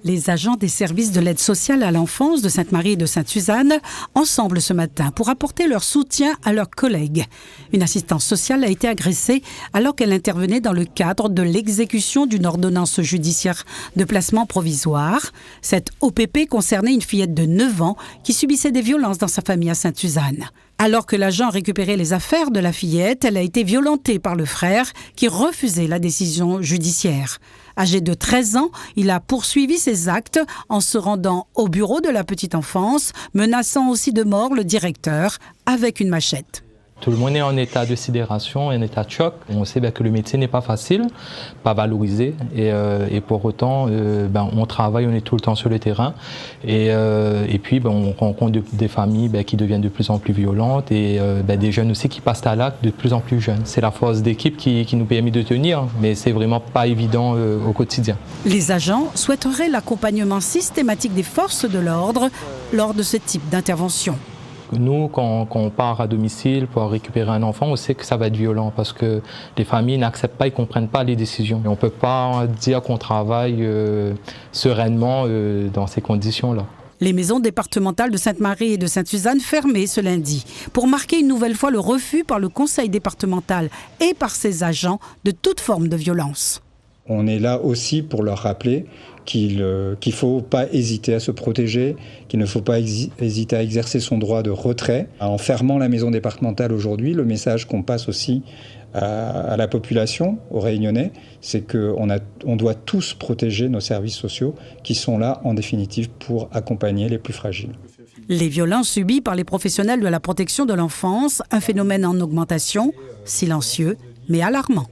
Les agents des services de l'aide sociale à l'enfance de Sainte-Marie et de Sainte-Suzanne, ensemble ce matin pour apporter leur soutien à leurs collègues. Une assistante sociale a été agressée alors qu'elle intervenait dans le cadre de l'exécution d'une ordonnance judiciaire de placement provisoire. Cette OPP concernait une fillette de 9 ans qui subissait des violences dans sa famille à Sainte-Suzanne. Alors que l'agent récupérait les affaires de la fillette, elle a été violentée par le frère qui refusait la décision judiciaire. Âgé de 13 ans, il a poursuivi ses actes en se rendant au bureau de la petite enfance, menaçant aussi de mort le directeur avec une machette. Tout le monde est en état de sidération, en état de choc. On sait que le métier n'est pas facile, pas valorisé. Et pour autant, on travaille, on est tout le temps sur le terrain. Et puis, on rencontre des familles qui deviennent de plus en plus violentes et des jeunes aussi qui passent à l'acte de plus en plus jeunes. C'est la force d'équipe qui nous permet de tenir, mais c'est vraiment pas évident au quotidien. Les agents souhaiteraient l'accompagnement systématique des forces de l'ordre lors de ce type d'intervention. Nous, quand on part à domicile pour récupérer un enfant, on sait que ça va être violent parce que les familles n'acceptent pas, ils ne comprennent pas les décisions. Et on ne peut pas dire qu'on travaille sereinement dans ces conditions-là. Les maisons départementales de Sainte-Marie et de Sainte-Suzanne fermées ce lundi pour marquer une nouvelle fois le refus par le conseil départemental et par ses agents de toute forme de violence. On est là aussi pour leur rappeler qu'il ne faut pas hésiter à se protéger, qu'il ne faut pas hésiter à exercer son droit de retrait. En fermant la maison départementale aujourd'hui, le message qu'on passe aussi à la population, aux Réunionnais, c'est qu'on doit tous protéger nos services sociaux qui sont là en définitive pour accompagner les plus fragiles. Les violences subies par les professionnels de la protection de l'enfance, un phénomène en augmentation, silencieux mais alarmant.